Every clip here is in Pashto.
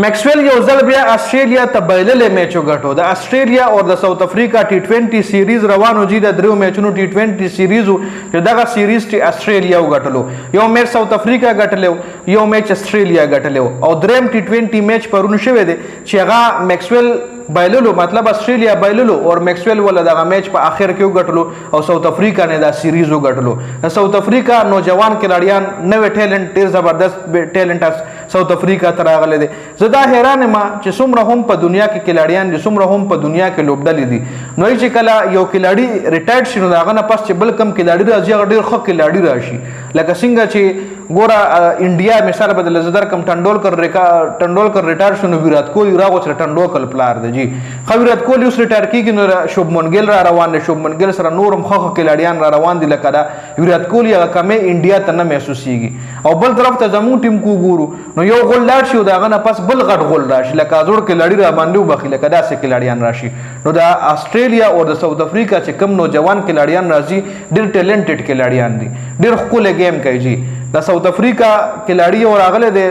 मैक्सवेल یو ځل بیا استرالیا ته بایللې میچ وګټو د استرالیا او د ساوث افریقا टी20 سیریز روانو جی د درو میچونو टी20 سیریزو چې دغه سیریز ټي استرالیا وګټلو یو میچ ساوث افریقا ګټلو یو میچ استرالیا ګټلو او دریم टी20 میچ پرونه شوه دی چې هغه میکسویل بایللو مطلب استرالیا بایللو او میکسویل ول دغه میچ په اخر کې وګټلو او ساوث افریقا نه دا سیریز وګټلو د ساوث افریقا نوجوان کلاډیان نوې ټیلنټ ډیر زبردست ټیلنټ ساوث افریقا ته راغلي دي زه دا حیران ما چې څومره هم په دنیا کې کلاډیان دي څومره هم په دنیا کې لوبډلې دي نو چې کله یو کلاډي ریټایرډ شي نو داغه نه پس چې بل کم کلاډي راځي هغه ډیر ښه کلاډي راشي لکه څنګه چې ګوره انډیا مثال بدل زدر کم ټنډولکر ریټایر شو نو ویرات کوهلی راغوس ټنډولکر پلار دی جی خو ویرات کوهلی اوس ریټایر کیږي نو شوبمن ګیل را روان دی شوبمن ګیل سره نورم ښه کلاډیان را روان دي لکه دا ویرات کوهلی هغه کمه انډیا ته نه محسوسيږي او بل طرف ته زمو ټیم کو ګورو نو یو غول لاړ شي داغه نه پس بل غټ غول راشي لکه ازور کلاډي را باندې وبخي لکه داسې کلاډیان راشي نو دا استرالیا او د ساوث افریقا چې کم نوجوان کلاډیان راځي ډیر ټیلنټډ کلاډیان دي ډیر خپل گیم کوي جی د ساوث افریقا کلاډي او راغله د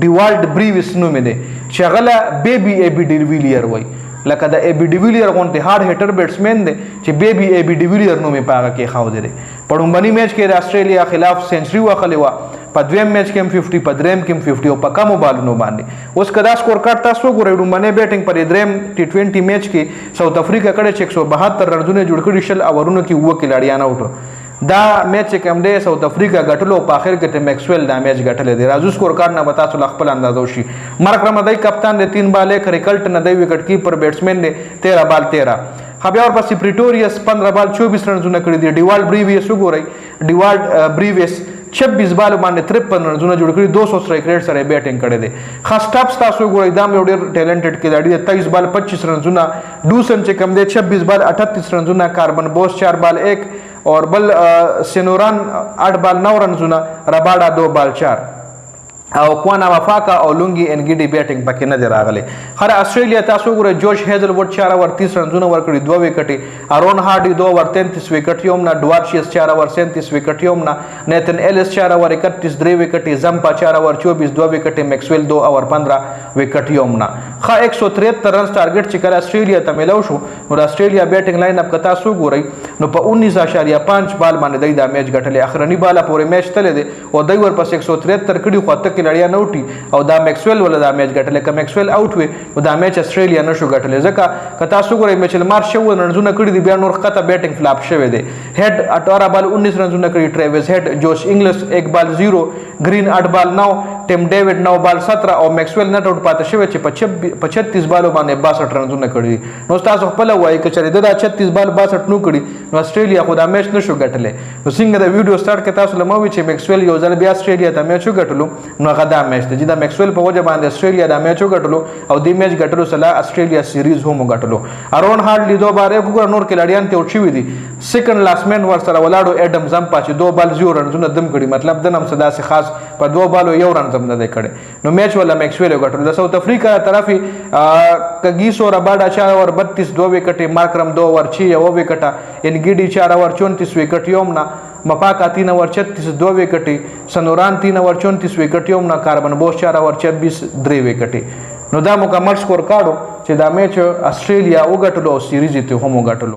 ډیوالډ بریویس نوم دی چې هغه بیبي ای بي ډیویلیر وای لکه د ای بي ډیویلیر غونټه هارد هټر بیټسمن دی چې بیبي ای بي ډیویلیر نوم پاګه کې خاو دی پړومبني میچ کې د استرالیا خلاف سنچري واخلې وا په دویم میچ کې 50 په دریم کې 50 او په کمو بالونو باندې اوس کدا سکور کارت تاسو ګورئ ډومبني بیټینګ پر دریم टी20 میچ کې ساوث افریقا کړه 172 رنونه جوړ کړي شل اورونو کې وو کلاډیان اوټ دا میچ کوم دی ساوث افریقا غټلو په اخر کې ته میکسویل دا میچ غټل دی راځو سکور کارت نه بتا څو خپل اندازو شي مارک رمضان کپتان دی 3 بال یک ریکلټ نه دی وکټ کیپر بیټسمن دی 13 بال 13 خبر اور پسې پریټوریس 15 بال 24 رنونه کړی دی ډیوالډ بریویس وګورئ ډیوالډ بریویس 26 بال باندې 53 رنونه جوړ کړی 200 سټرایک ریټ سره بیټینګ کړی دی خاص ټاپس تاسو ګورئ دا یو ډیر ټیلنټډ کلاډي 23 بال 25 رنونه ډوسن چې کم دی 26 بال 38 رنونه کاربن بوس 4 بال 1 اور بل سینوران 8 بال 9 رنونه رباډا 2 بال 4 او کوانا وفاقا او لونګي انګيډي بیټینګ پکې نه دی راغلي خره استرالیا تاسو ګوره جوش هیزل وډ 4 اور 30 رنونه ورکړي 2 وکټي ارون هارډي 2 اور 33 وکټ یومنا ډوارشیس 4 اور 37 وکټ یومنا نیتن ایلس 4 اور 31 3 وکټي زمپا 4 اور 24 2 وکټي میکسویل 2 اور 15 وکټ یومنا خا 173 رنز ټارګټ چې کړه استرالیا ته ملو شو نو استرالیا بیټینګ لاین اپ کتا سو ګورئ نو په 19.5 بال باندې دا میچ غټلې اخرنی بالا پورې میچ تل دي او دوی ور پس 173 کړي خو کلاډیان اوټي او دا میکسویل ول دا میچ غټل ک میکسویل اوټ وي او دا میچ استرالیا نشو غټل ځکه کتا سو ګورې میچ مار شو رنونه کړی دی بیا نور خطه بیټینګ فلاپ شوه دی هډ 18 بال 19 رنونه کړی ټریویس هډ جوش انګلس 1 بال 0 گرین 8 بال 9 ټیم ډیوډ 9 بال 17 او میکسویل نټ اوټ پاتې شوه چې 35 بالو باندې 62 رنونه کړی نو تاسو خپل وایي ک چره دا 36 بال 62 نو کړی نو استرالیا خو دا میچ نشو غټلې نو څنګه دا ویډیو سٹارټ ک تاسو لموي چې میکسویل یو ځل بیا استرالیا ته میچ غټلو نو غدا میچ دی دا میکسویل په وجه باندې استرالیا دا میچ غټلو او دی میچ غټلو سلا استرالیا سیریز هم غټلو ارون هارډلی 2 بار یو ګور نور کلاډیان ته اوچوي دي سیکنډ لاسمن ور سره ولاړو اډم زمپا چې 2 بال 0 رنونه دم کړي مطلب د نم صدا سي خاص په 2 بالو یو رن زم نه کړي نو میچ ولا میکسویل غټلو د ساوث افریقا طرفي کګیسو رباډا 4 اور 32 2 وکټي مارکرم 2 اور 6 یو وکټا انګيډي 4 اور 34 وکټ یومنا مپاکا 3 اور 36 2 وکټي سنوران 3 اور 34 وکټ یومنا کاربن بوس 4 اور 26 3 وکټي نو دا مکمل سکور کارډو چې دا میچ استرالیا وګټلو او سیریز ته هم وګټلو